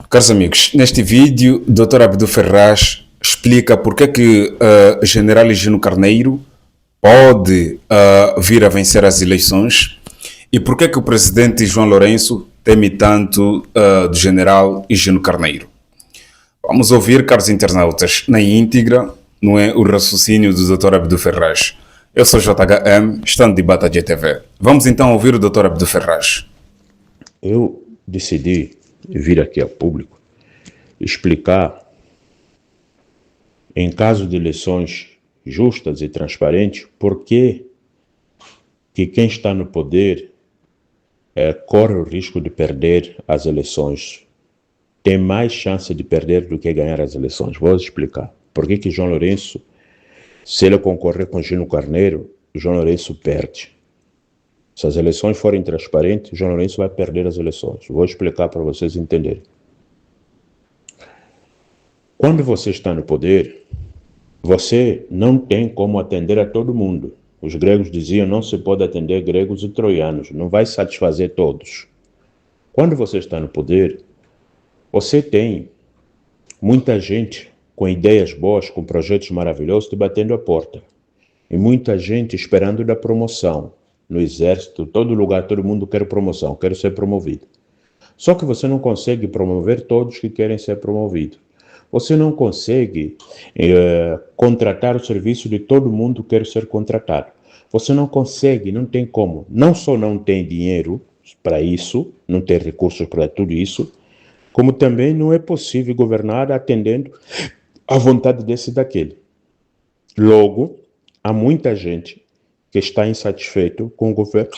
Caros amigos, neste vídeo, o Dr. Abdo Ferraz explica porque é que General Higino Carneiro pode vir a vencer as eleições e porque é que o presidente João Lourenço teme tanto do General Higino Carneiro. Vamos ouvir, caros internautas, na íntegra, não é, o raciocínio do Dr. Abdo Ferraz. Eu sou JHM, está no Debate GTV. Vamos então ouvir o Dr. Abdo Ferraz. Eu decidi vir aqui a público explicar, em caso de eleições justas e transparentes, por que quem está no poder corre o risco de perder as eleições, tem mais chance de perder do que ganhar as eleições. Vou explicar. Por que João Lourenço, se ele concorrer com Higino Carneiro, João Lourenço perde? Se as eleições forem transparentes, João Lourenço vai perder as eleições. Vou explicar para vocês entenderem. Quando você está no poder, você não tem como atender a todo mundo. Os gregos diziam, não se pode atender gregos e troianos, não vai satisfazer todos. Quando você está no poder, você tem muita gente com ideias boas, com projetos maravilhosos, te batendo a porta. E muita gente esperando da promoção. No exército, todo lugar, todo mundo quer promoção, quer ser promovido. Só que você não consegue promover todos que querem ser promovidos. Você não consegue contratar o serviço de todo mundo que quer ser contratado. Você não consegue, não tem como. Não só não tem dinheiro para isso, não tem recursos para tudo isso, como também não é possível governar atendendo à vontade desse e daquele. Logo, há muita gente que está insatisfeito com o governo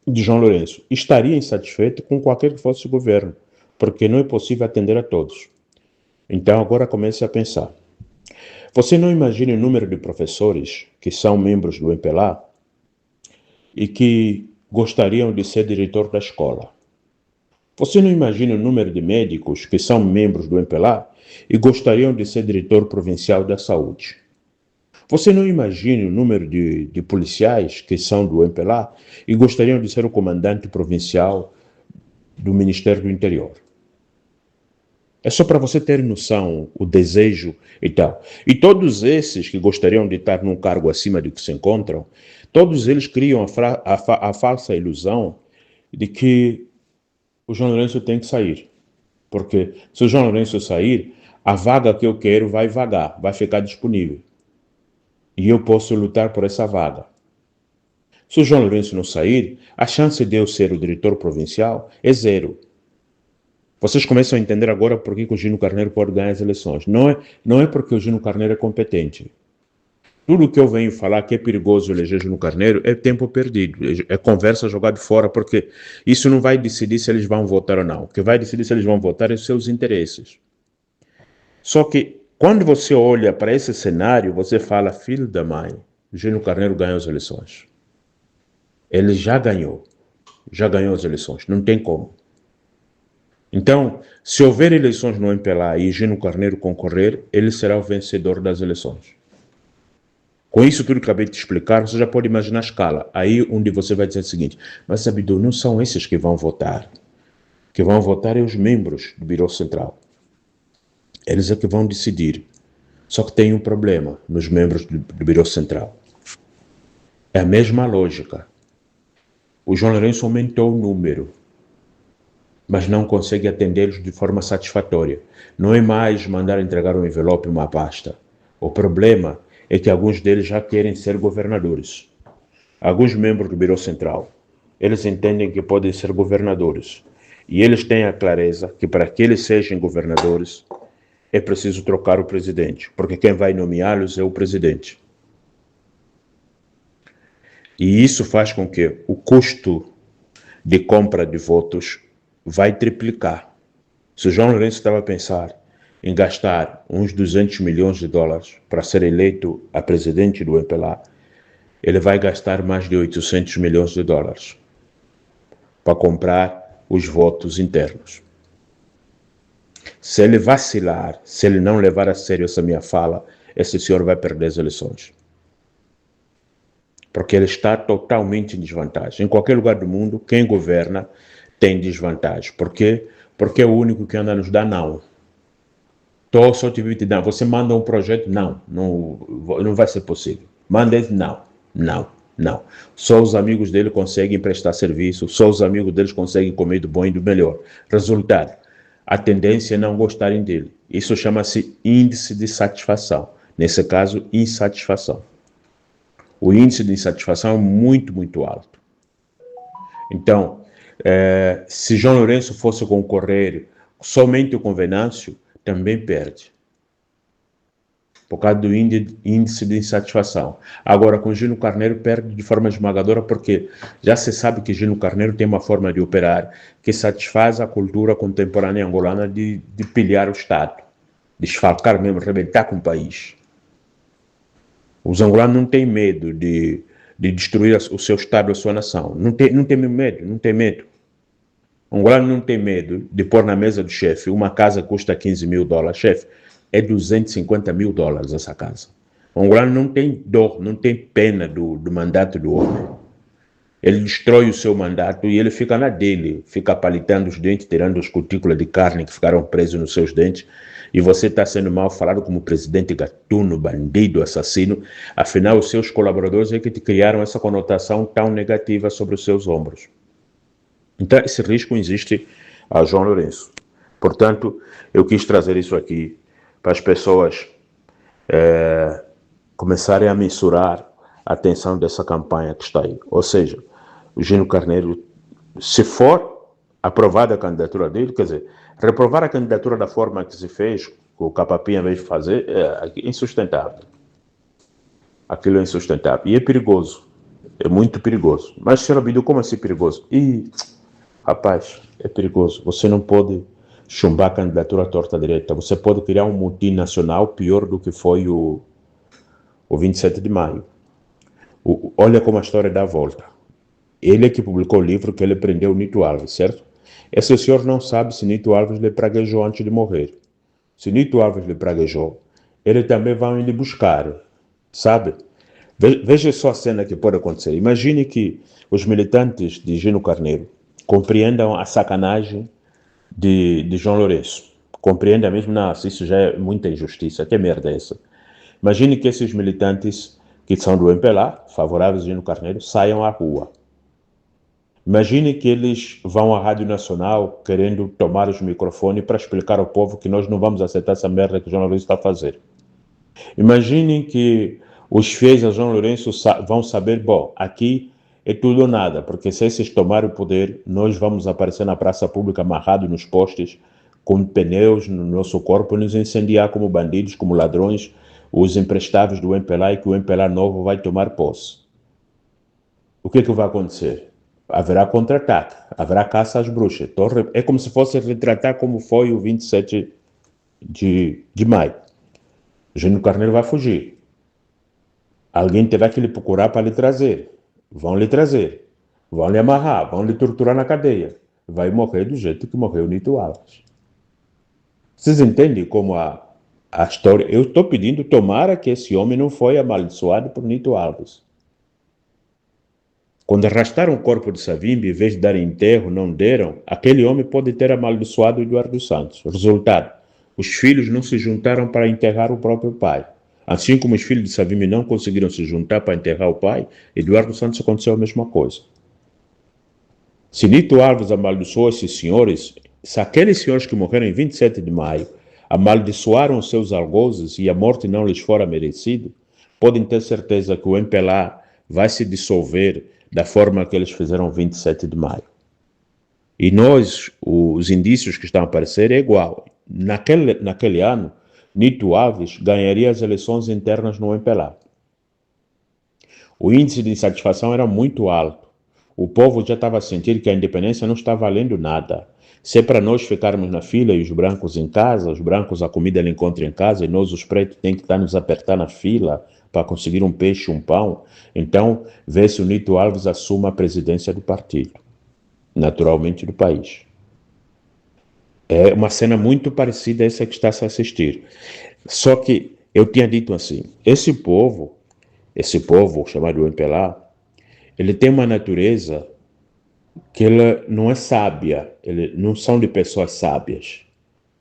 de João Lourenço. Estaria insatisfeito com qualquer que fosse o governo, porque não é possível atender a todos. Então, agora comece a pensar. Você não imagina o número de professores que são membros do MPLA e que gostariam de ser diretor da escola. Você não imagina o número de médicos que são membros do MPLA e gostariam de ser diretor provincial da saúde. Você não imagina o número de policiais que são do MPLA e gostariam de ser o comandante provincial do Ministério do Interior. É só para você ter noção, o desejo e tal. E todos esses que gostariam de estar num cargo acima do que se encontram, todos eles criam a falsa ilusão de que o João Lourenço tem que sair. Porque se o João Lourenço sair, a vaga que eu quero vai vagar, vai ficar disponível. E eu posso lutar por essa vaga. Se o João Lourenço não sair, a chance de eu ser o diretor provincial é zero. Vocês começam a entender agora por que o Higino Carneiro pode ganhar as eleições. Não é porque o Higino Carneiro é competente. Tudo que eu venho falar que é perigoso eleger Higino Carneiro é tempo perdido, é conversa jogada fora, porque isso não vai decidir se eles vão votar ou não. O que vai decidir se eles vão votar é os seus interesses. Só que quando você olha para esse cenário, você fala, filho da mãe, Higino Carneiro ganhou as eleições. Ele já ganhou as eleições, não tem como. Então, se houver eleições no MPLA e Higino Carneiro concorrer, ele será o vencedor das eleições. Com isso tudo que acabei de explicar, você já pode imaginar a escala. Aí onde você vai dizer o seguinte, mas Abdu, não são esses que vão votar. Que vão votar é os membros do Biro Central. Eles é que vão decidir. Só que tem um problema nos membros do Biro Central. É a mesma lógica. O João Lourenço aumentou o número, mas não consegue atendê-los de forma satisfatória. Não é mais mandar entregar um envelope e uma pasta. O problema é que alguns deles já querem ser governadores. Alguns membros do Biro Central, eles entendem que podem ser governadores. E eles têm a clareza que para que eles sejam governadores, é preciso trocar o presidente, porque quem vai nomeá-los é o presidente. E isso faz com que o custo de compra de votos vai triplicar. Se o João Lourenço estava a pensar em gastar uns 200 milhões de dólares para ser eleito a presidente do MPLA, ele vai gastar mais de 800 milhões de dólares para comprar os votos internos. Se ele vacilar, se ele não levar a sério essa minha fala, esse senhor vai perder as eleições. Porque ele está totalmente em desvantagem. Em qualquer lugar do mundo, quem governa tem desvantagem. Por quê? porque é o único que anda nos dá não. Só te te dar. Você manda um projeto, não vai ser possível. Manda esse, não. Só os amigos dele conseguem prestar serviço, só os amigos deles conseguem comer do bom e do melhor. Resultado, a tendência é não gostarem dele. Isso chama-se índice de satisfação. Nesse caso, insatisfação. O índice de insatisfação é muito, muito alto. Então, se João Lourenço fosse concorrer somente com Venâncio, também perde. Por causa do índice de insatisfação. Agora, com Gino Carneiro, perde de forma esmagadora, porque já se sabe que Gino Carneiro tem uma forma de operar que satisfaz a cultura contemporânea angolana de pilhar o Estado, desfalcar mesmo, arrebentar com o país. Os angolanos não têm medo de destruir o seu Estado, a sua nação. Não tem medo. O angolano não tem medo de pôr na mesa do chefe uma casa que custa $15 mil. Chefe, é $250 mil essa casa. O angolano não tem dor, não tem pena do mandato do homem. Ele destrói o seu mandato e ele fica na dele, fica palitando os dentes, tirando as cutículas de carne que ficaram presos nos seus dentes, e você está sendo mal falado como presidente gatuno, bandido, assassino. Afinal, os seus colaboradores é que te criaram essa conotação tão negativa sobre os seus ombros. Então, esse risco existe a João Lourenço. Portanto, eu quis trazer isso aqui para as pessoas começarem a mensurar a atenção dessa campanha que está aí. Ou seja, o Gino Carneiro, se for aprovada a candidatura dele, quer dizer, reprovar a candidatura da forma que se fez, que o Capapinha veio fazer, é insustentável. Aquilo é insustentável. E é perigoso. É muito perigoso. Mas, Sr. Abílio, como assim perigoso? Rapaz, é perigoso. Você não pode chumbar a candidatura à torta-direita. Você pode criar um motim nacional pior do que foi o 27 de maio. Olha como a história dá a volta. Ele é que publicou o livro que ele prendeu o Nito Alves, certo? Esse senhor não sabe se Nito Alves lhe praguejou antes de morrer. Se Nito Alves lhe praguejou, ele também vai lhe buscar, sabe? Veja só a cena que pode acontecer. Imagine que os militantes de Gino Carneiro compreendam a sacanagem de João Lourenço. Compreendam mesmo, não, isso já é muita injustiça, que merda é essa? Imagine que esses militantes que são do MPLA, favoráveis a Gino Carneiro, saiam à rua. Imagine que eles vão à Rádio Nacional querendo tomar os microfones para explicar ao povo que nós não vamos aceitar essa merda que o João Lourenço está a fazer. Imagine que os fiéis a João Lourenço vão saber, bom, aqui é tudo ou nada, porque se esses tomarem o poder, nós vamos aparecer na praça pública amarrados nos postes, com pneus no nosso corpo, e nos incendiar como bandidos, como ladrões, os emprestáveis do MPLA, e que o MPLA novo vai tomar posse. O que vai acontecer? Haverá contra-ataque, haverá caça às bruxas. Então, é como se fosse retratar como foi o 27 de maio. Gino Carneiro vai fugir. Alguém terá que lhe procurar para lhe trazer. Vão lhe trazer. Vão lhe amarrar, vão lhe torturar na cadeia. Vai morrer do jeito que morreu Nito Alves. Vocês entendem como a história... Eu estou pedindo, tomara que esse homem não foi amaldiçoado por Nito Alves. Quando arrastaram o corpo de Savimbi, em vez de dar enterro, não deram, aquele homem pode ter amaldiçoado Eduardo Santos. Resultado, os filhos não se juntaram para enterrar o próprio pai. Assim como os filhos de Savimbi não conseguiram se juntar para enterrar o pai, Eduardo Santos aconteceu a mesma coisa. Se Nito Alves amaldiçoou esses senhores, se aqueles senhores que morreram em 27 de maio amaldiçoaram seus algozes e a morte não lhes fora merecida, podem ter certeza que o MPLA vai se dissolver da forma que eles fizeram 27 de maio. E nós, os indícios que estão a aparecer, é igual. Naquele ano, Nito Alves ganharia as eleições internas no MPLA. O índice de insatisfação era muito alto. O povo já estava a sentir que a independência não está valendo nada. Se é para nós ficarmos na fila e os brancos em casa, os brancos a comida ela encontra em casa e nós os pretos tem que estar nos apertar na fila para conseguir um peixe, um pão, então vê se o Nito Alves assuma a presidência do partido, naturalmente do país. É uma cena muito parecida a essa que está a se assistir. Só que eu tinha dito assim, esse povo chamado MPLA, ele tem uma natureza que ele não é sábia, ele não são de pessoas sábias.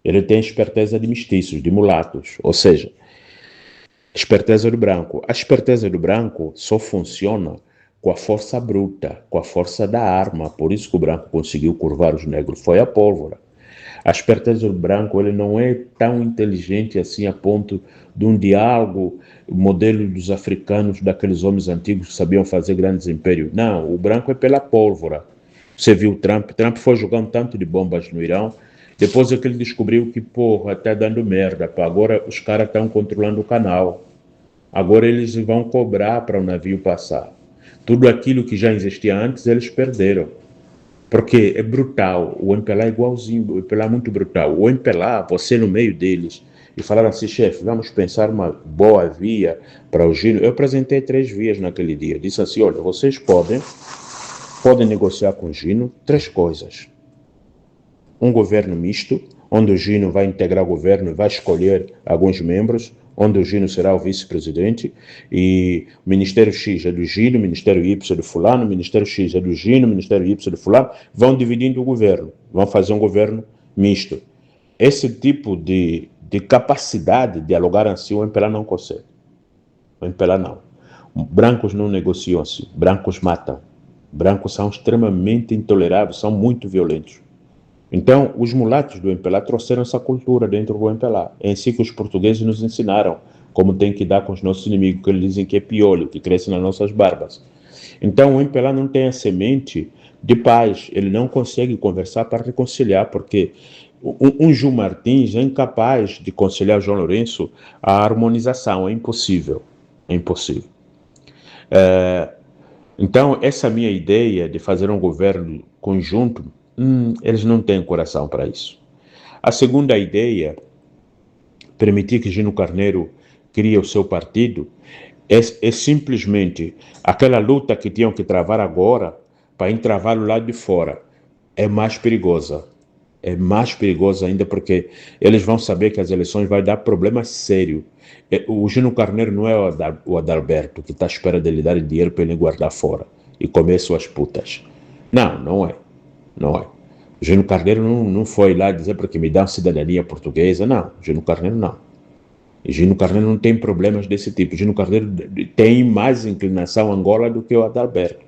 Ele tem esperteza de mestiços, de mulatos, ou seja, esperteza do branco. A esperteza do branco só funciona com a força bruta, com a força da arma. Por isso que o branco conseguiu curvar os negros. Foi a pólvora. A esperteza do branco ele não é tão inteligente assim a ponto de um diálogo, modelo dos africanos, daqueles homens antigos que sabiam fazer grandes impérios. Não, o branco é pela pólvora. Você viu o Trump? Trump foi jogando tanto de bombas no Irão. Depois é que ele descobriu que, porra, tá dando merda. Pá. Agora os caras estão controlando o canal. Agora eles vão cobrar para o navio passar. Tudo aquilo que já existia antes, eles perderam. Porque é brutal. O MPLA é igualzinho. O MPLA é muito brutal. O MPLA, você no meio deles, e falaram assim, chefe, vamos pensar uma boa via para o Gino. Eu apresentei 3 vias naquele dia. Disse assim, olha, vocês podem negociar com o Gino 3 coisas. Um governo misto, onde o Gino vai integrar o governo e vai escolher alguns membros, onde o Gino será o vice-presidente, e o Ministério X é do Gino, o Ministério Y é do fulano, o Ministério X é do Gino, o Ministério Y é do fulano, vão dividindo o governo, vão fazer um governo misto. Esse tipo de capacidade de dialogar assim, o MPLA não consegue. O MPLA não. Brancos não negociam assim, brancos matam. Brancos são extremamente intoleráveis, são muito violentos. Então, os mulatos do MPLA trouxeram essa cultura dentro do MPLA. É assim que os portugueses nos ensinaram como tem que dar com os nossos inimigos, que eles dizem que é piolho, que cresce nas nossas barbas. Então, o MPLA não tem a semente de paz. Ele não consegue conversar para reconciliar, porque um Gil Martins é incapaz de conciliar o João Lourenço a harmonização. É impossível. É impossível. Então, essa minha ideia de fazer um governo conjunto, eles não têm coração para isso. A segunda ideia, permitir que Gino Carneiro crie o seu partido, é simplesmente aquela luta que tinham que travar agora para entravar o lado de fora. É mais perigosa. É mais perigosa ainda porque eles vão saber que as eleições vai dar problema sério. O Gino Carneiro não é o Adalberto que está à espera dele dar dinheiro para ele guardar fora e comer suas putas. Não, não é. Não é. O Gino Carneiro não foi lá dizer porque me dá cidadania portuguesa. Não, o Gino Carneiro não. E Gino Carneiro não tem problemas desse tipo. O Gino Carneiro tem mais inclinação a Angola do que o Adalberto.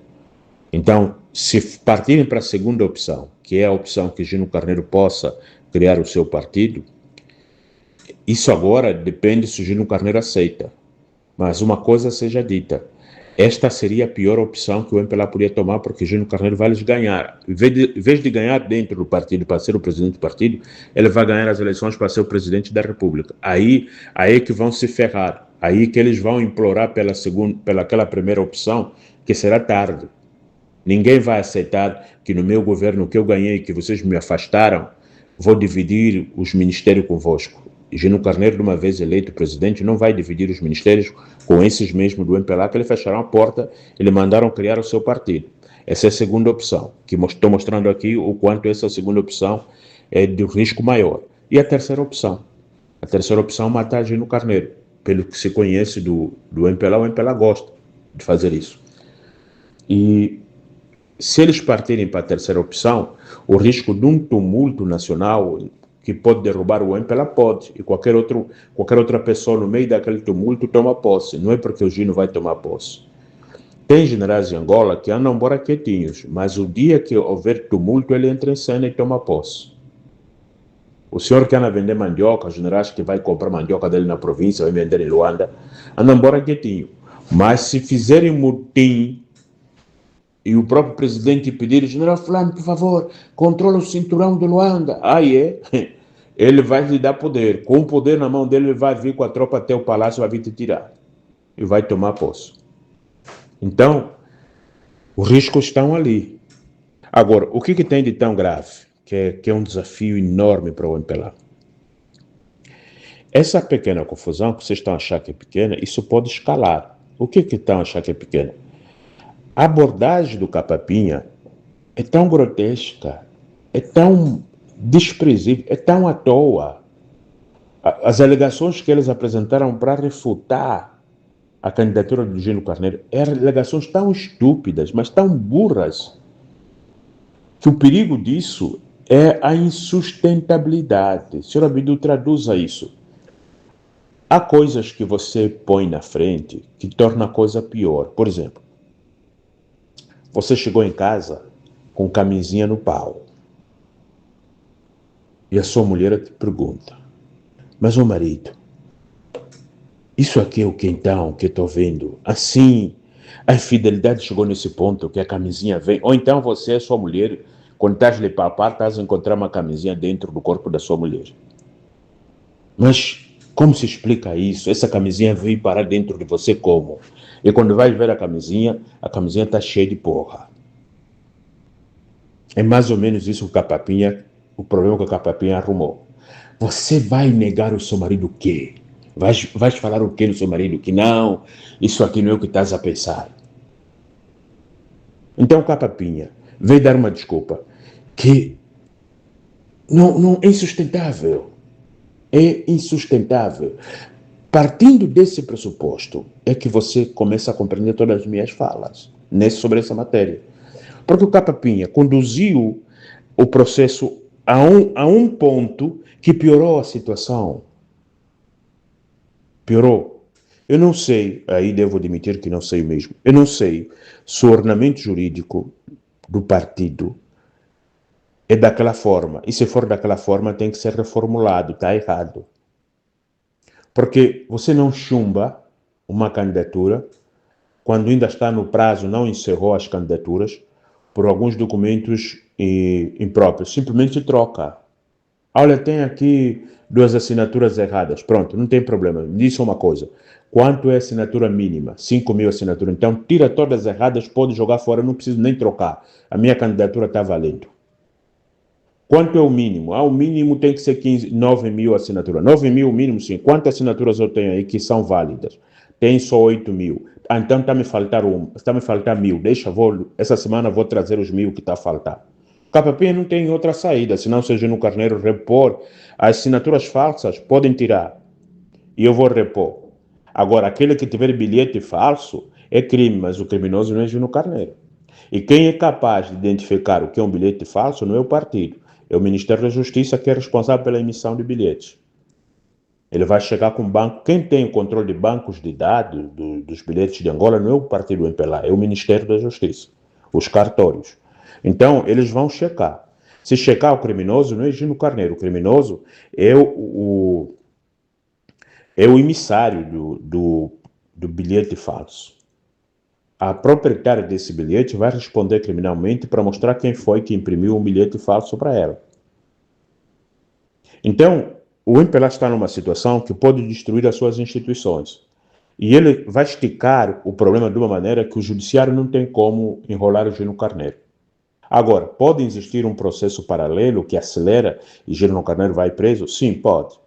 Então, se partirem para a segunda opção, que é a opção que Gino Carneiro possa criar o seu partido, isso agora depende se o Gino Carneiro aceita. Mas uma coisa seja dita, esta seria a pior opção que o MPLA podia tomar, porque Gino Carneiro vai lhes ganhar. Em vez de ganhar dentro do partido para ser o presidente do partido, ele vai ganhar as eleições para ser o presidente da República. Aí que vão se ferrar. Aí que eles vão implorar pela aquela primeira opção, que será tarde. Ninguém vai aceitar que no meu governo que eu ganhei, que vocês me afastaram, vou dividir os ministérios convosco. Gino Carneiro, de uma vez eleito presidente, não vai dividir os ministérios com esses mesmos do MPLA, que ele fecharam a porta, eles mandaram criar o seu partido. Essa é a segunda opção, que estou mostrando aqui o quanto essa segunda opção é de risco maior. E a terceira opção? A terceira opção é matar Gino Carneiro. Pelo que se conhece do MPLA, o MPLA gosta de fazer isso. E se eles partirem para a terceira opção, o risco de um tumulto nacional que pode derrubar o MPLA pode, e qualquer outra pessoa no meio daquele tumulto toma posse, não é porque o Gino vai tomar posse. Tem generais em Angola que andam embora quietinhos, mas o dia que houver tumulto, ele entra em cena e toma posse. O senhor que anda a vender mandioca, os generais que vai comprar mandioca dele na província, vai vender em Luanda, andam embora quietinho. Mas se fizerem mutim, e o próprio presidente pedir, general fulano, por favor, controla o cinturão de Luanda. Aí ele vai lhe dar poder. Com o poder na mão dele, ele vai vir com a tropa até o palácio, vai vir te tirar. E vai tomar posse. Então, os riscos estão ali. Agora, o que tem de tão grave? Que é um desafio enorme para o MPLA. Essa pequena confusão que vocês estão achando que é pequena, isso pode escalar. O que estão achando que é pequena? A abordagem do Capapinha é tão grotesca, é tão desprezível, é tão à toa. As alegações que eles apresentaram para refutar a candidatura do Gino Carneiro eram alegações tão estúpidas, mas tão burras. que o perigo disso é a insustentabilidade. Senhor Abdu, traduza isso. Há coisas que você põe na frente que torna a coisa pior. Por exemplo, você chegou em casa com camisinha no pau e a sua mulher te pergunta: mas o marido, isso aqui é o que então que eu estou vendo? Assim, a infidelidade chegou nesse ponto que a camisinha vem. Ou então você, sua mulher, quando estás lhe papar, estás a encontrar uma camisinha dentro do corpo da sua mulher. Mas como se explica isso? Essa camisinha veio parar dentro de você como? E quando vais ver a camisinha está cheia de porra. É mais ou menos isso que o problema que a Capapinha arrumou. Você vai negar o seu marido o quê? Vais falar o quê no seu marido? Que não, isso aqui não é o que estás a pensar. Então, Capapinha veio dar uma desculpa que não é insustentável. É insustentável. Partindo desse pressuposto, é que você começa a compreender todas as minhas falas sobre essa matéria. Porque o Capapinha conduziu o processo a um ponto que piorou a situação. Piorou. Eu não sei, aí devo admitir que não sei mesmo, eu não sei se o ordenamento jurídico do partido é daquela forma. E se for daquela forma, tem que ser reformulado, está errado. Porque você não chumba uma candidatura quando ainda está no prazo, não encerrou as candidaturas, por alguns documentos impróprios. Simplesmente troca. Olha, tem aqui 2 assinaturas erradas. Pronto, não tem problema. Me diz uma coisa. Quanto é a assinatura mínima? 5.000 assinaturas. Então, tira todas as erradas, pode jogar fora, não preciso nem trocar. A minha candidatura está valendo. Quanto é o mínimo? O mínimo tem que ser 9.000 assinaturas. 9.000 o mínimo, sim. Quantas assinaturas eu tenho aí que são válidas? Tem só 8.000. então está me faltar 1.000. Essa semana vou trazer os 1.000 que está a faltar. O KPP não tem outra saída, senão seja no Carneiro repor. As assinaturas falsas podem tirar. E eu vou repor. Agora, aquele que tiver bilhete falso é crime, mas o criminoso não é Gino Carneiro. E quem é capaz de identificar o que é um bilhete falso não é o partido. É o Ministério da Justiça que é responsável pela emissão de bilhetes. Ele vai chegar com o banco. Quem tem o controle de bancos de dados dos bilhetes de Angola não é o partido MPLA, é o Ministério da Justiça, os cartórios. Então, eles vão checar. Se checar o criminoso, não é Gino Carneiro. O criminoso é o emissário do bilhete falso. A proprietária desse bilhete vai responder criminalmente para mostrar quem foi que imprimiu um bilhete falso para ela. Então, o MPLA está numa situação que pode destruir as suas instituições. E ele vai esticar o problema de uma maneira que o judiciário não tem como enrolar o Gino Carneiro. Agora, pode existir um processo paralelo que acelera e Gino Carneiro vai preso? Sim, pode.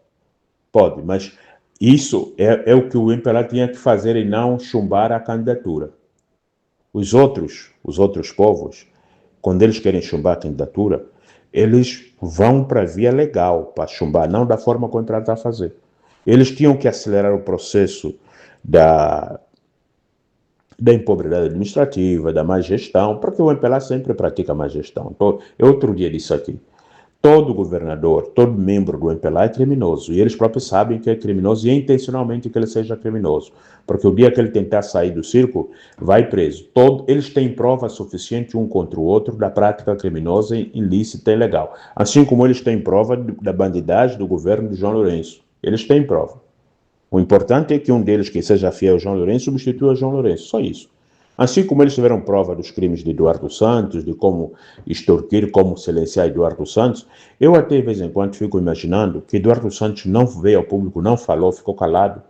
Pode, mas isso é o que o MPLA tinha que fazer e não chumbar a candidatura. Os outros povos, quando eles querem chumbar a candidatura, eles vão para a via legal para chumbar, não da forma como ele está a fazer. Eles tinham que acelerar o processo da improbidade administrativa, da má gestão, porque o MPLA sempre pratica má gestão. Então, outro dia disse aqui, todo governador, todo membro do MPLA é criminoso, e eles próprios sabem que é criminoso e é intencionalmente que ele seja criminoso, porque o dia que ele tentar sair do circo, vai preso. Eles têm prova suficiente um contra o outro da prática criminosa, ilícita e ilegal, assim como eles têm prova da bandidagem do governo de João Lourenço. Eles têm prova. O importante é que um deles, que seja fiel ao João Lourenço, substitua João Lourenço, só isso. Assim como eles tiveram prova dos crimes de Eduardo Santos, de como extorquir, como silenciar Eduardo Santos, eu até de vez em quando fico imaginando que Eduardo Santos não veio ao público, não falou, ficou calado.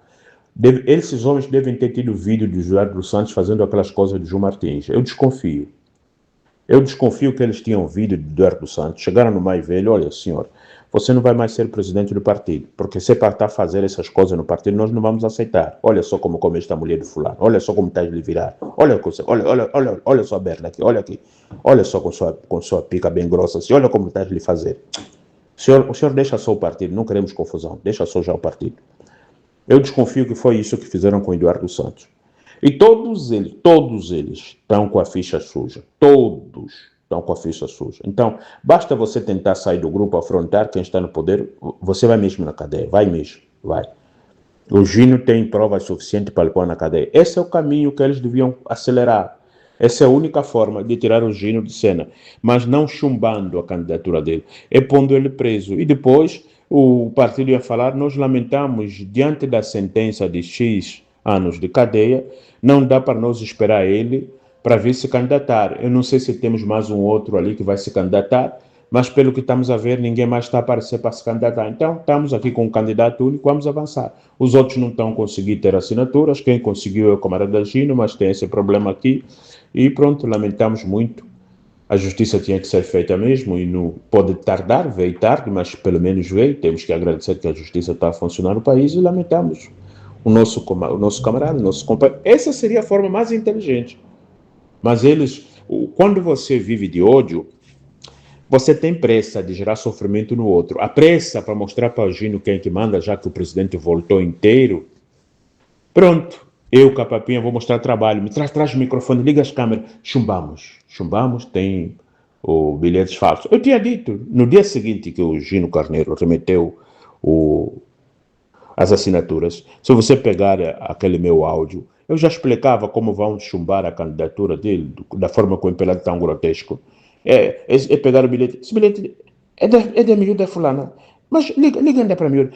Esses homens devem ter tido vídeo de Eduardo Santos fazendo aquelas coisas de João Martins. Eu desconfio. Eu desconfio que eles tinham vídeo de Eduardo Santos, chegaram no mais velho, olha senhor, você não vai mais ser presidente do partido, porque se é para estar a fazer essas coisas no partido, nós não vamos aceitar. Olha só como come esta mulher de fulano, olha só como está de virar, olha sua berna aqui, olha só com sua pica bem grossa, assim, olha como está de lhe fazer. O senhor deixa só o partido, não queremos confusão, deixa só já o partido. Eu desconfio que foi isso que fizeram com Eduardo Santos. E todos eles estão com a ficha suja. Todos. estão com a ficha suja. Então, basta você tentar sair do grupo, afrontar quem está no poder, você vai mesmo na cadeia, vai mesmo, vai. O Gino tem provas suficientes para ele pôr na cadeia. Esse é o caminho que eles deviam acelerar. Essa é a única forma de tirar o Gino de cena, mas não chumbando a candidatura dele, é pondo ele preso. E depois o partido ia falar: nós lamentamos, diante da sentença de X anos de cadeia, não dá para nós esperar ele para vir se candidatar. Eu não sei se temos mais um outro ali que vai se candidatar, mas pelo que estamos a ver, ninguém mais está a aparecer para se candidatar. Então, estamos aqui com um candidato único, vamos avançar. Os outros não estão conseguindo ter assinaturas, quem conseguiu é o camarada Gino, mas tem esse problema aqui. E pronto, lamentamos muito. A justiça tinha que ser feita mesmo e não pode tardar, veio tarde, mas pelo menos veio. Temos que agradecer que a justiça está a funcionar no país e lamentamos o nosso camarada, o nosso companheiro. Essa seria a forma mais inteligente. Mas eles, quando você vive de ódio, você tem pressa de gerar sofrimento no outro. A pressa para mostrar para o Gino quem é que manda, já que o presidente voltou inteiro. Pronto, eu, Capapinha, vou mostrar trabalho. Me traz o microfone, liga as câmeras. Chumbamos, tem o bilhetes falsos. Eu tinha dito, no dia seguinte que o Gino Carneiro remeteu as assinaturas, se você pegar aquele meu áudio, eu já explicava como vão chumbar a candidatura dele, da forma como o empelado tão grotesco. É pegar o bilhete. Esse bilhete é da miúda fulana. Mas liga ainda para mim.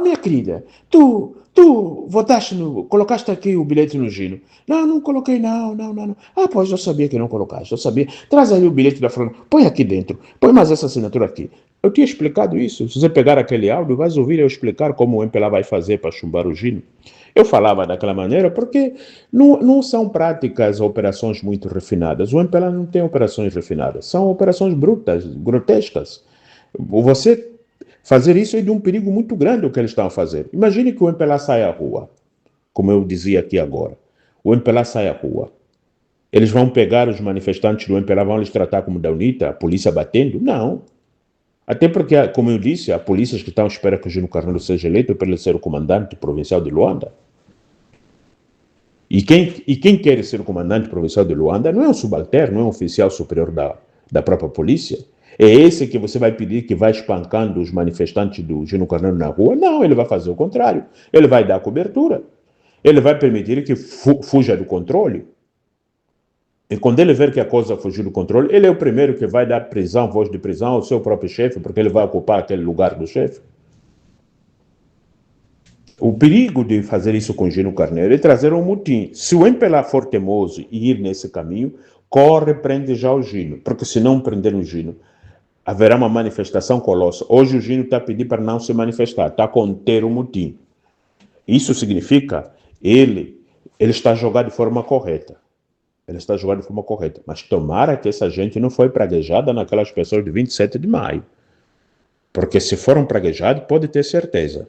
Minha querida, tu votaste colocaste aqui o bilhete no Gino. Não coloquei, não. Pois eu sabia que não colocaste, eu sabia. Traz aí o bilhete da fulana, põe aqui dentro, põe mais essa assinatura aqui. Eu tinha explicado isso. Se você pegar aquele áudio, vais ouvir eu explicar como o MPLA vai fazer para chumbar o Gino. Eu falava daquela maneira porque não são práticas operações muito refinadas. O MPLA não tem operações refinadas. São operações brutas, grotescas. Você fazer isso é de um perigo muito grande o que eles estão a fazer. Imagine que o MPLA sai à rua, como eu dizia aqui agora. O MPLA sai à rua. Eles vão pegar os manifestantes do MPLA, vão lhes tratar como da UNITA, a polícia batendo? Não. Até porque, como eu disse, há polícias que estão à espera que o Gino Carneiro seja eleito para ele ser o comandante provincial de Luanda. E quem quer ser o comandante provincial de Luanda não é um subalterno, não é um oficial superior da própria polícia. É esse que você vai pedir que vai espancando os manifestantes do Gino Carneiro na rua? Não, ele vai fazer o contrário. Ele vai dar cobertura. Ele vai permitir que fuja do controle. E quando ele ver que a coisa fugiu do controle, ele é o primeiro que vai dar prisão, voz de prisão ao seu próprio chefe, porque ele vai ocupar aquele lugar do chefe. O perigo de fazer isso com Gino Carneiro é trazer um motim. Se o MPLA for teimoso e ir nesse caminho, corre, prende já o Gino, porque se não prender o Gino, haverá uma manifestação colossa. Hoje o Gino está a pedir para não se manifestar, está a conter o motim. Isso significa ele está a jogar de forma correta. Ele está a jogar de forma correta. Mas tomara que essa gente não foi praguejada naquelas pessoas de 27 de maio. Porque se foram praguejados, pode ter certeza.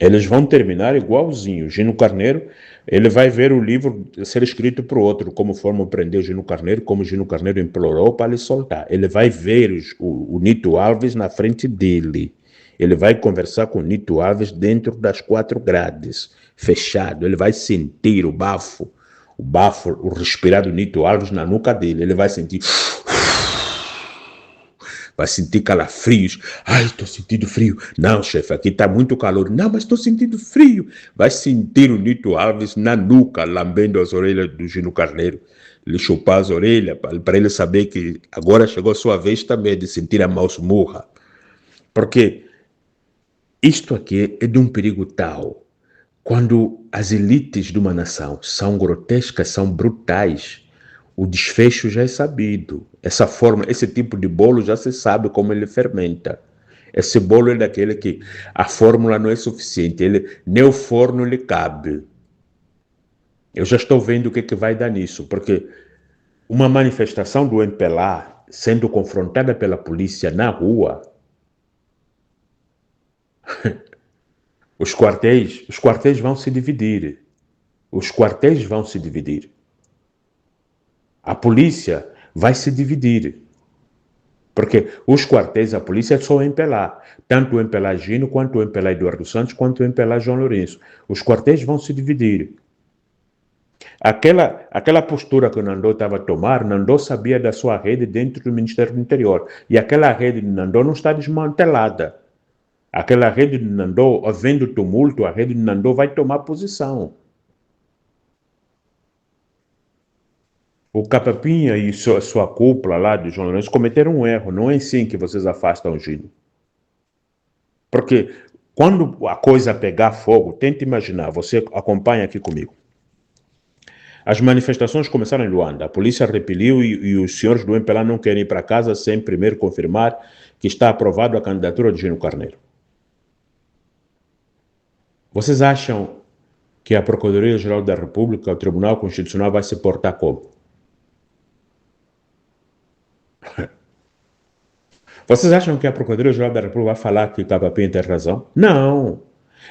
Eles vão terminar igualzinho. Gino Carneiro, ele vai ver o livro ser escrito por outro, como forma de prender o Gino Carneiro, como o Gino Carneiro implorou para lhe soltar. Ele vai ver o Nito Alves na frente dele. Ele vai conversar com o Nito Alves dentro das 4 grades, fechado. Ele vai sentir o bafo, o respirar do Nito Alves na nuca dele. Ele vai sentir calafrios. Ai, estou sentindo frio. Não, chefe, aqui está muito calor. Não, mas estou sentindo frio. Vai sentir o Nito Alves na nuca, lambendo as orelhas do Gino Carneiro. Ele chupar as orelhas para ele saber que agora chegou a sua vez também de sentir a masmurra. Porque isto aqui é de um perigo tal. Quando as elites de uma nação são grotescas, são brutais, o desfecho já é sabido. Essa forma, esse tipo de bolo já se sabe como ele fermenta. Esse bolo é daquele que a fórmula não é suficiente, nem o forno lhe cabe. Eu já estou vendo o que vai dar nisso, porque uma manifestação do MPLA sendo confrontada pela polícia na rua, os quartéis vão se dividir. Os quartéis vão se dividir. A polícia vai se dividir. Porque os quartéis, a polícia é só o MPLA. Tanto o MPLA Gino, quanto o MPLA Eduardo Santos, quanto o MPLA João Lourenço. Os quartéis vão se dividir. Aquela postura que o Nandô estava a tomar, Nandô sabia da sua rede dentro do Ministério do Interior. E aquela rede de Nandô não está desmantelada. Aquela rede de Nandô, havendo tumulto, a rede de Nandô vai tomar posição. O Capapinha e sua cúpula lá de João Lourenço cometeram um erro. Não é assim que vocês afastam o Gino. Porque quando a coisa pegar fogo, tente imaginar, você acompanha aqui comigo. As manifestações começaram em Luanda, a polícia repeliu e os senhores do MPLA não querem ir para casa sem primeiro confirmar que está aprovado a candidatura de Gino Carneiro. Vocês acham que a Procuradoria-Geral da República, o Tribunal Constitucional, vai se portar como? Vocês acham que a Procuradoria-Geral da República vai falar que o Capapinha tem razão? Não.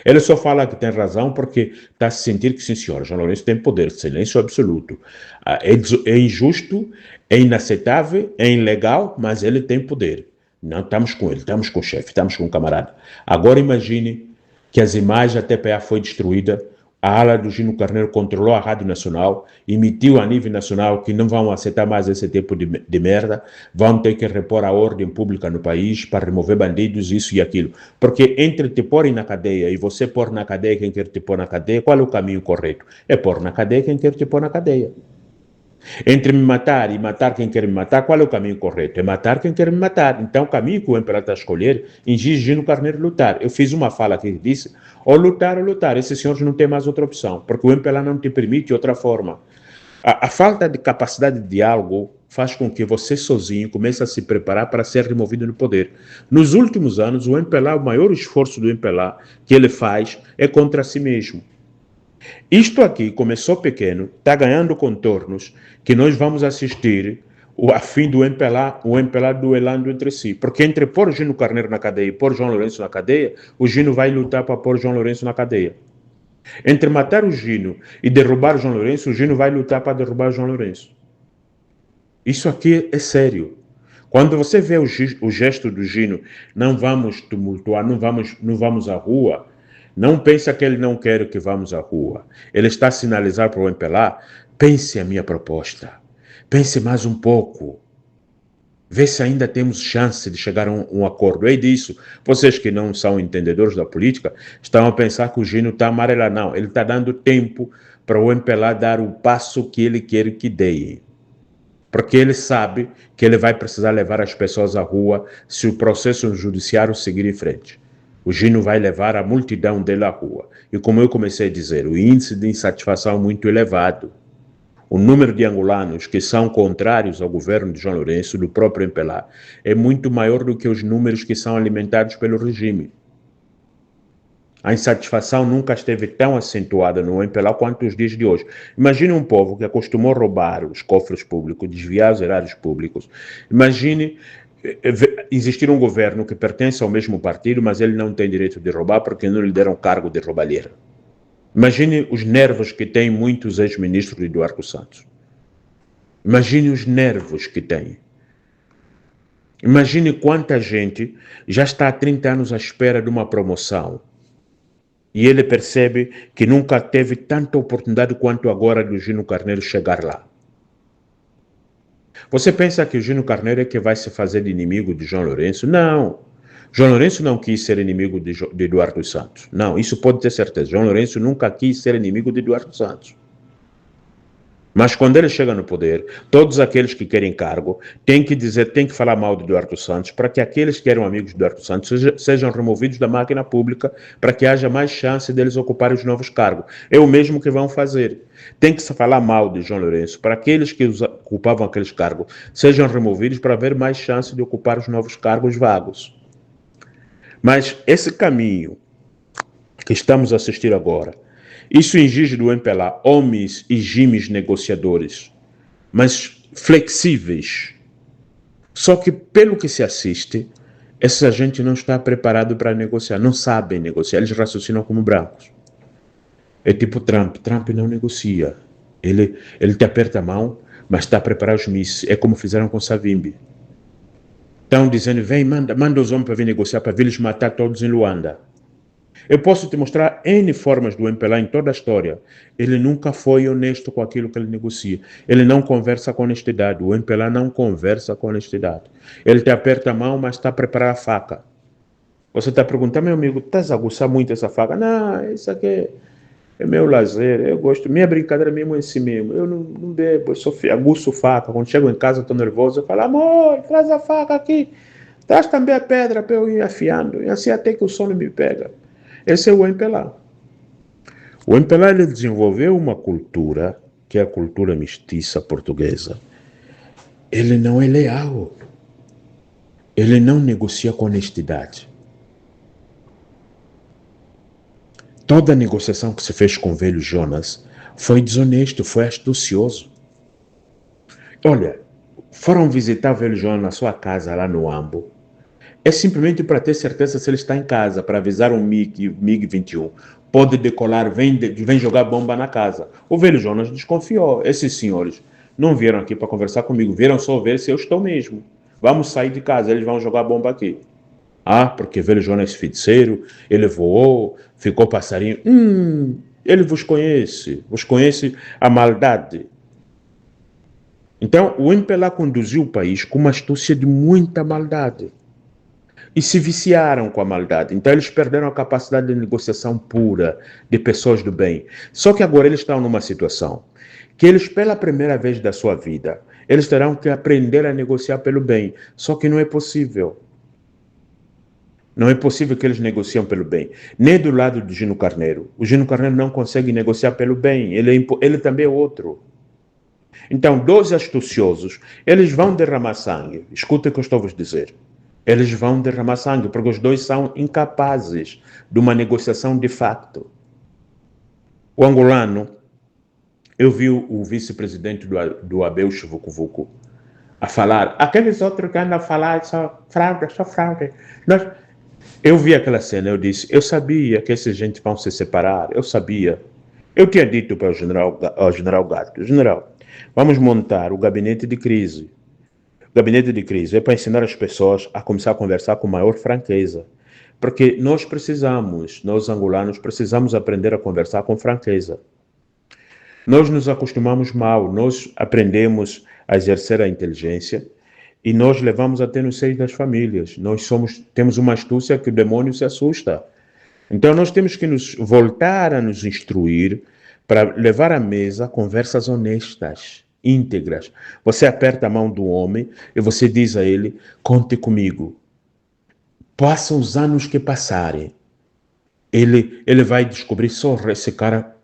Ele só fala que tem razão porque está a se sentir que, sim, senhor, João Lourenço tem poder, silêncio absoluto. É injusto, é inaceitável, é ilegal, mas ele tem poder. Não estamos com ele, estamos com o chefe, estamos com o camarada. Agora imagine que as imagens da TPA foi destruída, a ala do Gino Carneiro controlou a Rádio Nacional, emitiu a nível nacional que não vão aceitar mais esse tipo de merda, vão ter que repor a ordem pública no país para remover bandidos, isso e aquilo. Porque entre te pôr na cadeia e você pôr na cadeia quem quer te pôr na cadeia, qual é o caminho correto? É pôr na cadeia quem quer te pôr na cadeia. Entre me matar e matar quem quer me matar, qual é o caminho correto? É matar quem quer me matar. Então, o caminho que o MPLA está a escolher, exige Gino Carneiro lutar. Eu fiz uma fala que disse, ou lutar ou lutar. Esses senhores não têm mais outra opção, porque o MPLA não te permite outra forma. A falta de capacidade de diálogo faz com que você sozinho comece a se preparar para ser removido do poder. Nos últimos anos, o MPLA, o maior esforço do MPLA que ele faz é contra si mesmo. Isto aqui começou pequeno, está ganhando contornos que nós vamos assistir a fim do MPLA, o MPLA duelando entre si. Porque entre pôr Gino Carneiro na cadeia e pôr João Lourenço na cadeia, o Gino vai lutar para pôr João Lourenço na cadeia. Entre matar o Gino e derrubar o João Lourenço, o Gino vai lutar para derrubar o João Lourenço. Isso aqui é sério. Quando você vê o gesto do Gino, não vamos tumultuar, não vamos à rua, não pensa que ele não quer que vamos à rua. Ele está a sinalizar para o MPLA, pense a minha proposta, pense mais um pouco, vê se ainda temos chance de chegar a um acordo. É disso. Vocês que não são entendedores da política, estão a pensar que o Gino está amarelo. Não, ele está dando tempo para o MPLA dar o passo que ele quer que dê. Porque ele sabe que ele vai precisar levar as pessoas à rua se o processo judiciário seguir em frente. O Gino vai levar a multidão dele à rua. E como eu comecei a dizer, o índice de insatisfação é muito elevado. O número de angolanos que são contrários ao governo de João Lourenço, do próprio MPLA, é muito maior do que os números que são alimentados pelo regime. A insatisfação nunca esteve tão acentuada no MPLA quanto os dias de hoje. Imagine um povo que acostumou a roubar os cofres públicos, desviar os erários públicos. Imagine existir um governo que pertence ao mesmo partido, mas ele não tem direito de roubar porque não lhe deram cargo de roubalheira. Imagine os nervos que têm muitos ex-ministros de Eduardo Santos. Imagine os nervos que têm. Imagine quanta gente já está há 30 anos à espera de uma promoção. E ele percebe que nunca teve tanta oportunidade quanto agora do Gino Carneiro chegar lá. Você pensa que o Gino Carneiro é que vai se fazer de inimigo de João Lourenço? Não. João Lourenço não quis ser inimigo de Eduardo Santos. Não, isso pode ter certeza. João Lourenço nunca quis ser inimigo de Eduardo Santos. Mas quando ele chega no poder, todos aqueles que querem cargo têm que falar mal de Eduardo Santos para que aqueles que eram amigos de Eduardo Santos sejam removidos da máquina pública para que haja mais chance deles ocuparem os novos cargos. É o mesmo que vão fazer. Tem que se falar mal de João Lourenço para aqueles que ocupavam aqueles cargos sejam removidos para haver mais chance de ocupar os novos cargos vagos. Mas esse caminho que estamos a assistir agora, isso exige do MPLA homens e gimes negociadores, mas flexíveis. Só que, pelo que se assiste, essa gente não está preparado para negociar, não sabem negociar, eles raciocinam como brancos. É tipo Trump. Trump não negocia. Ele te aperta a mão, mas está a preparar os mísseis. É como fizeram com Savimbi. Estão dizendo, vem, manda os homens para vir negociar, para vir eles matar todos em Luanda. Eu posso te mostrar N formas do MPLA em toda a história. Ele nunca foi honesto com aquilo que ele negocia. Ele não conversa com honestidade. O MPLA não conversa com honestidade. Ele te aperta a mão, mas está a preparar a faca. Você está perguntando, meu amigo, estás a aguçar muito essa faca? Não, isso aqui é meu lazer, eu gosto. Minha brincadeira mesmo é assim mesmo. Eu não bebo, eu só aguço faca. Quando chego em casa, estou nervoso, eu falo, amor, traz a faca aqui. Traz também a pedra para eu ir afiando. E assim até que o sono me pega. Esse é o MPLA. O MPLA ele desenvolveu uma cultura, que é a cultura mestiça portuguesa. Ele não é leal. Ele não negocia com honestidade. Toda a negociação que se fez com o velho Jonas foi desonesto, foi astucioso. Olha, foram visitar o velho Jonas na sua casa lá no Ambo. É simplesmente para ter certeza se ele está em casa, para avisar um MiG-21. Pode decolar, vem jogar bomba na casa. O velho Jonas desconfiou. Esses senhores não vieram aqui para conversar comigo, vieram só ver se eu estou mesmo. Vamos sair de casa, eles vão jogar bomba aqui. Ah, porque velho Jonas é feiticeiro, ele voou, ficou passarinho. Ele vos conhece a maldade. Então, o MPLA conduziu o país com uma astúcia de muita maldade. E se viciaram com a maldade. Então, eles perderam a capacidade de negociação pura de pessoas do bem. Só que agora eles estão numa situação que eles, pela primeira vez da sua vida, eles terão que aprender a negociar pelo bem. Só que não é possível. Não é possível que eles negociam pelo bem. Nem do lado do Gino Carneiro. O Gino Carneiro não consegue negociar pelo bem. Ele também é outro. Então, 12 astuciosos, eles vão derramar sangue. Escuta o que eu estou a vos dizer. Eles vão derramar sangue, porque os dois são incapazes de uma negociação de facto. O angolano, eu vi o vice-presidente do Abel Chivucuvuco a falar, aqueles outros que andam a falar, só fraude, só fraude. Eu vi aquela cena, eu disse, eu sabia que essa gente vão se separar, eu sabia. Eu tinha dito para o general Gato, general, vamos montar o gabinete de crise. O gabinete de crise é para ensinar as pessoas a começar a conversar com maior franqueza. Porque nós angolanos, precisamos aprender a conversar com franqueza. Nós nos acostumamos mal, nós aprendemos a exercer a inteligência e nós levamos até no seio das famílias. Temos uma astúcia que o demônio se assusta. Então nós temos que nos voltar a nos instruir para levar à mesa conversas honestas, íntegras. Você aperta a mão do homem e você diz a ele, conte comigo. Passam os anos que passarem. Ele vai descobrir só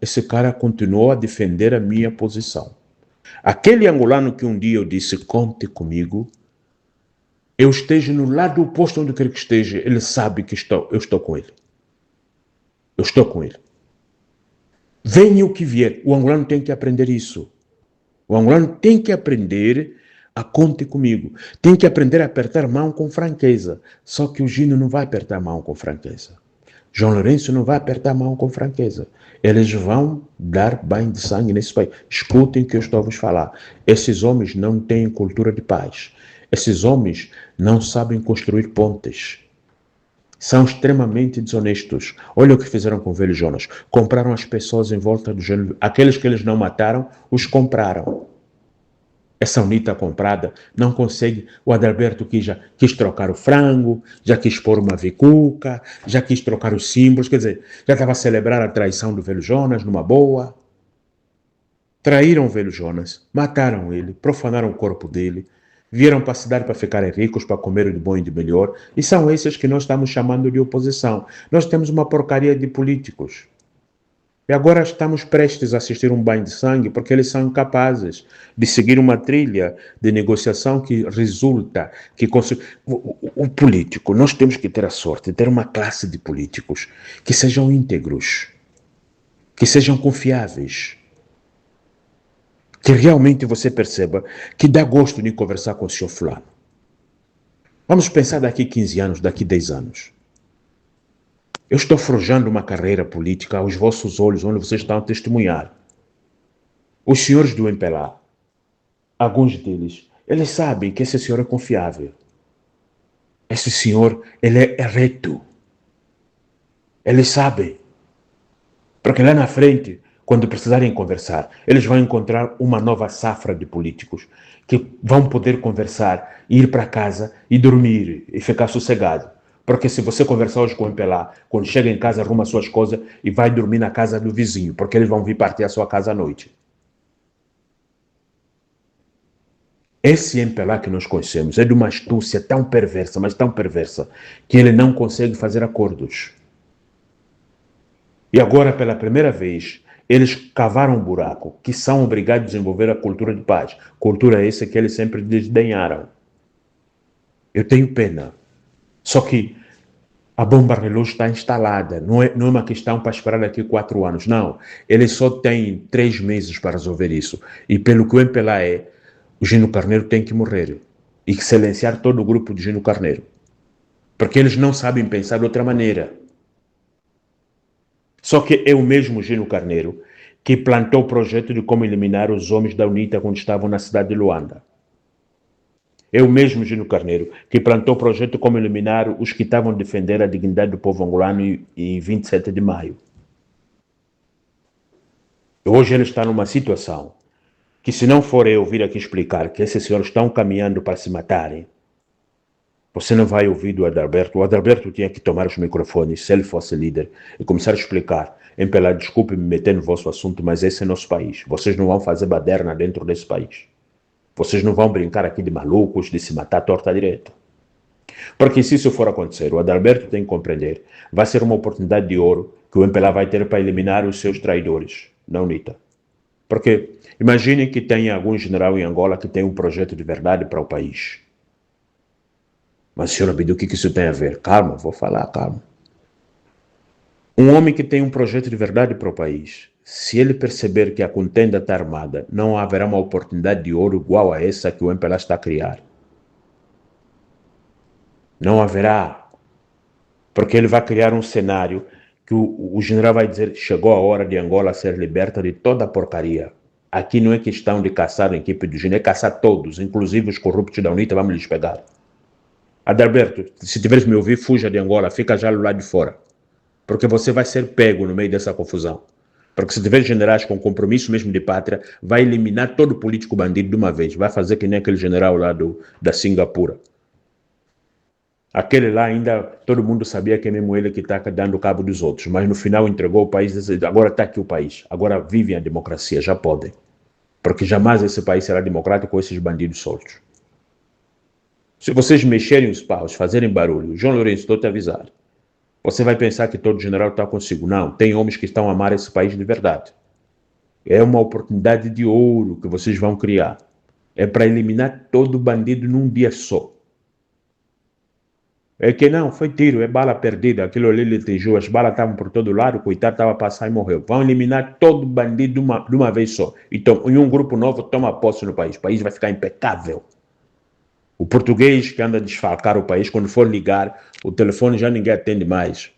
esse cara continuou a defender a minha posição. Aquele angolano que um dia eu disse, conte comigo, eu esteja no lado oposto onde quer que esteja, ele sabe que eu estou com ele. Eu estou com ele. Venha o que vier, o angolano tem que aprender isso. O angolano tem que aprender a conte comigo. Tem que aprender a apertar mão com franqueza. Só que o Gino não vai apertar mão com franqueza. João Lourenço não vai apertar a mão com franqueza. Eles vão dar banho de sangue nesse país. Escutem o que eu estou a vos falar. Esses homens não têm cultura de paz. Esses homens não sabem construir pontes. São extremamente desonestos. Olha o que fizeram com o velho Jonas. Compraram as pessoas em volta do gênero. Aqueles que eles não mataram, os compraram. Essa unita comprada não consegue. O Adalberto já quis trocar o frango, já quis pôr uma vicuca, já quis trocar os símbolos, quer dizer, já estava a celebrar a traição do velho Jonas numa boa. Traíram o velho Jonas, mataram ele, profanaram o corpo dele, vieram para a cidade para ficarem ricos, para comer de bom e de melhor, e são esses que nós estamos chamando de oposição. Nós temos uma porcaria de políticos. E agora estamos prestes a assistir um banho de sangue porque eles são incapazes de seguir uma trilha de negociação que resulta, o político, nós temos que ter a sorte de ter uma classe de políticos que sejam íntegros, que sejam confiáveis, que realmente você perceba que dá gosto de conversar com o senhor fulano. Vamos pensar daqui 15 anos, daqui 10 anos. Eu estou forjando uma carreira política aos vossos olhos, onde vocês estão a testemunhar. Os senhores do MPLA, alguns deles, eles sabem que esse senhor é confiável. Esse senhor, ele é reto. Eles sabem. Porque lá na frente, quando precisarem conversar, eles vão encontrar uma nova safra de políticos que vão poder conversar, ir para casa e dormir e ficar sossegado. Porque se você conversar hoje com o MPLA, quando chega em casa, arruma suas coisas e vai dormir na casa do vizinho, porque eles vão vir partir a sua casa à noite. Esse MPLA que nós conhecemos é de uma astúcia tão perversa, mas tão perversa, que ele não consegue fazer acordos. E agora, pela primeira vez, eles cavaram um buraco, que são obrigados a desenvolver a cultura de paz. Cultura essa que eles sempre desdenharam. Eu tenho pena. Só que a bomba relógio está instalada. Não é uma questão para esperar daqui 4 anos. Não. Eles só têm 3 meses para resolver isso. E pelo que o MPLA é, o Gino Carneiro tem que morrer. E silenciar todo o grupo de Gino Carneiro. Porque eles não sabem pensar de outra maneira. Só que é o mesmo Gino Carneiro que plantou o projeto de como eliminar os homens da UNITA quando estavam na cidade de Luanda. É o mesmo Gino Carneiro que plantou o projeto de como eliminar os que estavam a defender a dignidade do povo angolano em 27 de maio. Hoje ele está numa situação que, se não for eu vir aqui explicar que esses senhores estão caminhando para se matarem, você não vai ouvir do Adalberto. O Adalberto tinha que tomar os microfones, se ele fosse líder, e começar a explicar. MPLA, desculpe me meter no vosso assunto, mas esse é nosso país. Vocês não vão fazer baderna dentro desse país. Vocês não vão brincar aqui de malucos, de se matar torta à direita. Porque se isso for acontecer, o Adalberto tem que compreender, vai ser uma oportunidade de ouro que o MPLA vai ter para eliminar os seus traidores na UNITA. Porque imaginem que tem algum general em Angola que tem um projeto de verdade para o país. Mas, senhor Abílio, o que isso tem a ver? Calma, vou falar, calma. Um homem que tem um projeto de verdade para o país, se ele perceber que a contenda está armada, não haverá uma oportunidade de ouro igual a essa que o MPLA está a criar. Não haverá. Porque ele vai criar um cenário que o general vai dizer: chegou a hora de Angola ser liberta de toda a porcaria. Aqui não é questão de caçar a equipe do Gino, é caçar todos, inclusive os corruptos da UNITA, vamos lhes pegar. Adalberto, se tiveres me ouvir, fuja de Angola, fica já lá de fora. Porque você vai ser pego no meio dessa confusão. Porque se tiver generais com compromisso mesmo de pátria, vai eliminar todo político bandido de uma vez. Vai fazer que nem aquele general lá da Singapura. Aquele lá ainda, todo mundo sabia que é mesmo ele que está dando cabo dos outros. Mas no final entregou o país, agora está aqui o país. Agora vivem a democracia, já podem. Porque jamais esse país será democrático com esses bandidos soltos. Se vocês mexerem os paus, fazerem barulho, João Lourenço, estou te avisar. Você vai pensar que todo general está consigo. Não, tem homens que estão a amar esse país de verdade. É uma oportunidade de ouro que vocês vão criar. É para eliminar todo bandido num dia só. É que não, foi tiro, é bala perdida. Aquilo ali ele tejou, as balas estavam por todo lado, o coitado estava a passar e morreu. Vão eliminar todo bandido de uma vez só. Então, em um grupo novo, toma posse no país. O país vai ficar impecável. O português que anda a desfalcar o país, quando for ligar, o telefone já ninguém atende mais.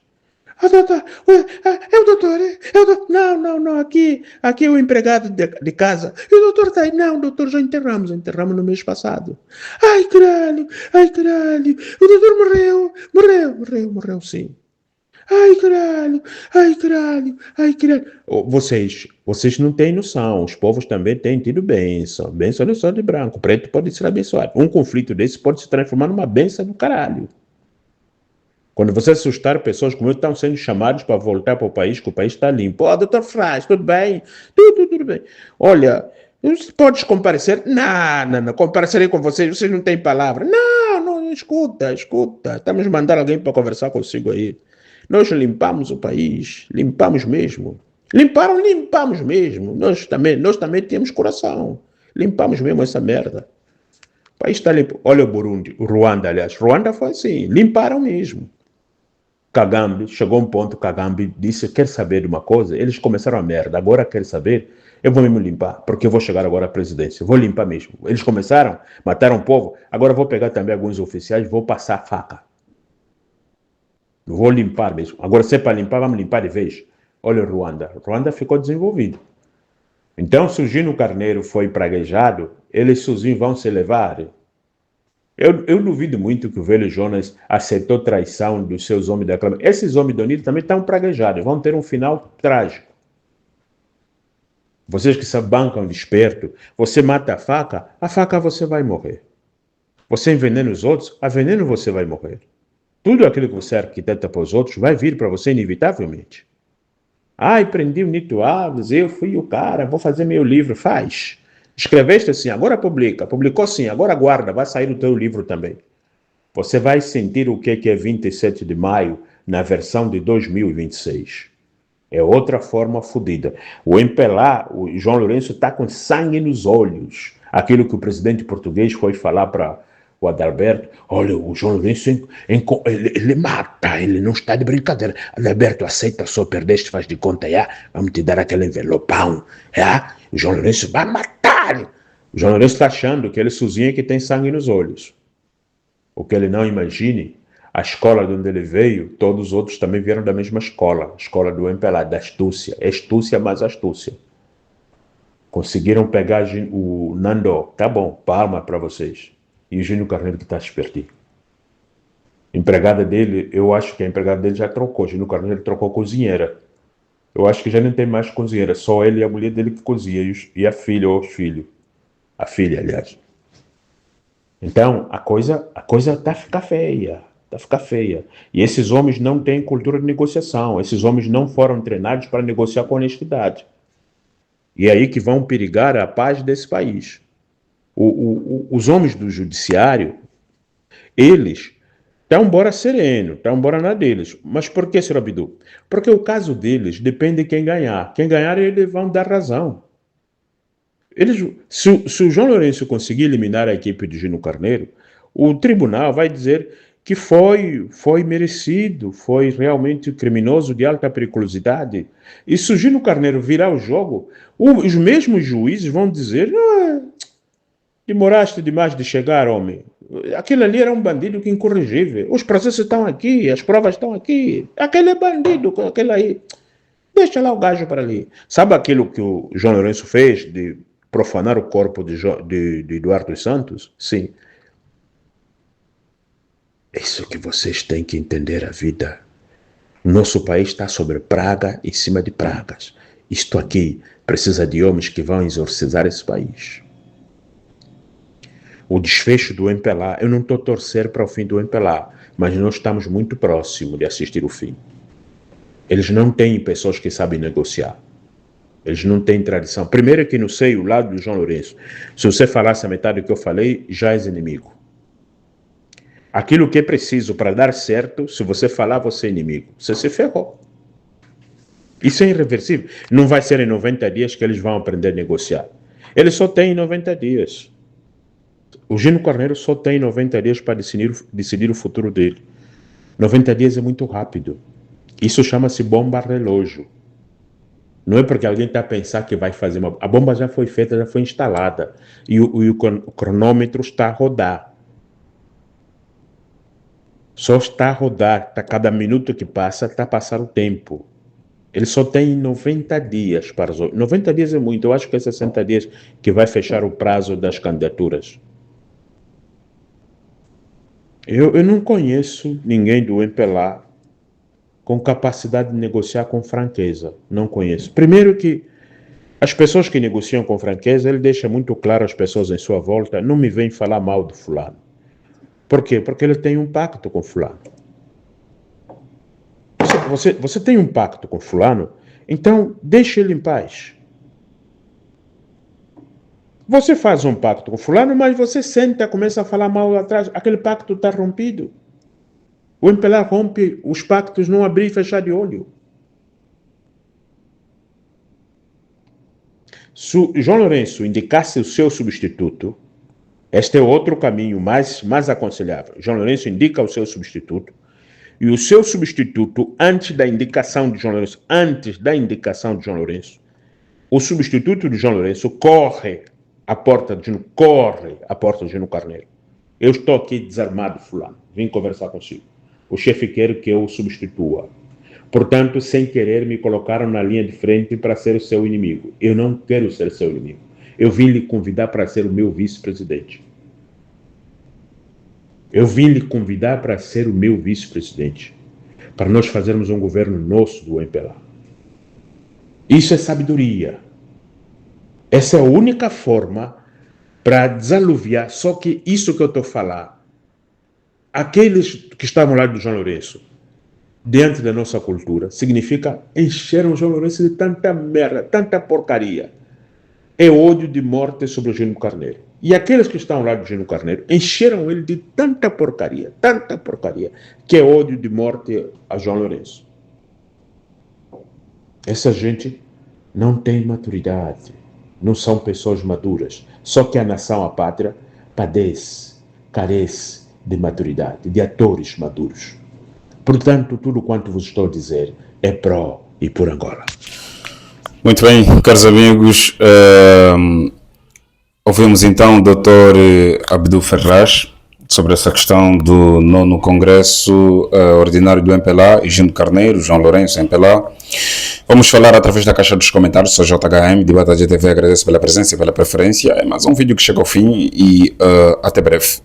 Ah, doutor, é o doutor, é o doutor. Não, aqui é o empregado de casa. E o doutor está aí. Não, doutor, já enterramos no mês passado. Ai, caralho, o doutor morreu, sim. Ai, caralho. Oh, vocês não têm noção, os povos também têm tido bênção não é só de branco, preto pode ser abençoado. Um conflito desse pode se transformar numa bênção do caralho. Quando você assustar pessoas como eu, estão sendo chamados para voltar para o país, que o país está limpo. Ó, doutor Fraz, tudo bem? Tudo bem. Olha, podes comparecer? Não, comparecerei com vocês não têm palavra. Não, escuta. Estamos mandando alguém para conversar consigo aí. Nós limpamos o país, limpamos mesmo. Limpamos mesmo. Nós também temos coração. Limpamos mesmo essa merda. O país está limpo. Olha o Burundi, o Ruanda, aliás. Ruanda foi assim, limparam mesmo. Kagambi, chegou um ponto, Kagambi disse, quer saber de uma coisa? Eles começaram a merda, agora quer saber? Eu vou mesmo limpar, porque eu vou chegar agora à presidência, vou limpar mesmo. Eles começaram, mataram o povo, agora eu vou pegar também alguns oficiais, vou passar a faca. Vou limpar mesmo. Agora se é para limpar, vamos limpar de vez. Olha o Ruanda, ficou desenvolvido. Então, se o Gino Carneiro foi praguejado, eles sozinhos vão se levar. Eu duvido muito que o velho Jonas aceitou traição dos seus homens da clama. Esses homens do Unido também estão praguejados, vão ter um final trágico. Vocês que se bancam de esperto, você mata a faca você vai morrer. Você envenena os outros, a veneno você vai morrer. Tudo aquilo que você arquiteta para os outros vai vir para você inevitavelmente. Ai, prendi o Nito Alves, eu fui o cara, vou fazer meu livro. Faz. Escreveste assim, agora publica. Publicou sim, agora guarda, vai sair o teu livro também. Você vai sentir o que é 27 de maio na versão de 2026. É outra forma fodida. O MPLA, o João Lourenço, está com sangue nos olhos. Aquilo que o presidente português foi falar para o Adalberto: olha, o João Lourenço, ele mata, ele não está de brincadeira. Adalberto, aceita, só perdeste, faz de conta, vamos te dar aquele envelopão. O João Lourenço vai matar. O João Lourenço está achando que ele sozinho é que tem sangue nos olhos. O que ele não imagine, a escola de onde ele veio, todos os outros também vieram da mesma escola, a escola do MPLA, da astúcia. Astúcia mais astúcia. Conseguiram pegar o Nando, tá bom, palma para vocês. E o Júnior Carneiro que está espertinho. Empregada dele, eu acho que a empregada dele já trocou. O Júnior Carneiro trocou cozinheira. Eu acho que já não tem mais cozinheira, só ele e a mulher dele que cozinha, e a filha ou os filhos. A filha, aliás. Então, a coisa tá a ficar feia. Tá a ficar feia. E esses homens não têm cultura de negociação. Esses homens não foram treinados para negociar com honestidade. E é aí que vão perigar a paz desse país. Os homens do judiciário, eles estão embora sereno, estão embora na deles. Mas por que, Sr. Abdu? Porque o caso deles depende de quem ganhar. Quem ganhar, eles vão dar razão. Se o João Lourenço conseguir eliminar a equipe de Gino Carneiro, o tribunal vai dizer que foi merecido, foi realmente criminoso de alta periculosidade. E se o Gino Carneiro virar o jogo, os mesmos juízes vão dizer: demoraste demais de chegar, homem. Aquele ali era um bandido que incorrigível. Os processos estão aqui, as provas estão aqui. Aquele é bandido, aquele aí. Deixa lá o gajo para ali. Sabe aquilo que o João Lourenço fez de profanar o corpo de Eduardo dos Santos? Sim. É isso que vocês têm que entender a vida. Nosso país está sobre praga em cima de pragas. Isto aqui precisa de homens que vão exorcizar esse país. O desfecho do MPLA, eu não estou a torcer para o fim do MPLA, mas nós estamos muito próximos de assistir o fim. Eles não têm pessoas que sabem negociar. Eles não têm tradição. Primeiro que não sei o lado do João Lourenço. Se você falasse a metade do que eu falei, já és inimigo. Aquilo que é preciso para dar certo, se você falar, você é inimigo. Você se ferrou. Isso é irreversível. Não vai ser em 90 dias que eles vão aprender a negociar. Eles só têm 90 dias. O Gino Carneiro só tem 90 dias para decidir o futuro dele. 90 dias é muito rápido. Isso chama-se bomba relógio. Não é porque alguém está a pensar que vai fazer uma... A bomba já foi feita, já foi instalada. E o cronômetro está a rodar. Só está a rodar. Cada minuto que passa, está a passar o tempo. Ele só tem 90 dias para... 90 dias é muito. Eu acho que é 60 dias que vai fechar o prazo das candidaturas. Eu não conheço ninguém do MPLA com capacidade de negociar com franqueza. Não conheço. Primeiro que as pessoas que negociam com franqueza, ele deixa muito claro às pessoas em sua volta: não me vem falar mal do fulano. Por quê? Porque ele tem um pacto com fulano. Você tem um pacto com fulano, então deixe ele em paz. Você faz um pacto com fulano, mas você senta, começa a falar mal atrás, aquele pacto está rompido. O MPLA rompe os pactos, não abrir e fechar de olho. Se o João Lourenço indicasse o seu substituto, este é outro caminho mais aconselhável. João Lourenço indica o seu substituto, e o seu substituto, antes da indicação de João Lourenço, o substituto de João Lourenço corre à porta de Gino Carneiro. Eu estou aqui desarmado, fulano. Vim conversar consigo. O chefe quer que eu o substitua. Portanto, sem querer, me colocaram na linha de frente para ser o seu inimigo. Eu não quero ser seu inimigo. Eu vim lhe convidar para ser o meu vice-presidente. Eu vim lhe convidar para ser o meu vice-presidente, para nós fazermos um governo nosso do MPLA. Isso é sabedoria. Essa é a única forma para desaluviar, só que isso que eu estou a falar, aqueles que estavam lá do João Lourenço, dentro da nossa cultura, significa encheram o João Lourenço de tanta merda, tanta porcaria. É ódio de morte sobre o Gino Carneiro. E aqueles que estão lá do Gino Carneiro encheram ele de tanta porcaria, que é ódio de morte a João Lourenço. Essa gente não tem maturidade, não são pessoas maduras. Só que a nação, a pátria, padece, carece de maturidade, de atores maduros. Portanto, tudo quanto vos estou a dizer é pró e por Angola. Muito bem, caros amigos, ouvimos então o Dr. Abdul Ferraz sobre essa questão do 9º Congresso Ordinário do MPLA, Gino Carneiro, João Lourenço, MPLA. Vamos falar através da caixa dos comentários. Sou JHM, de Bata GTV, agradeço pela presença e pela preferência. É mais um vídeo que chega ao fim e até breve.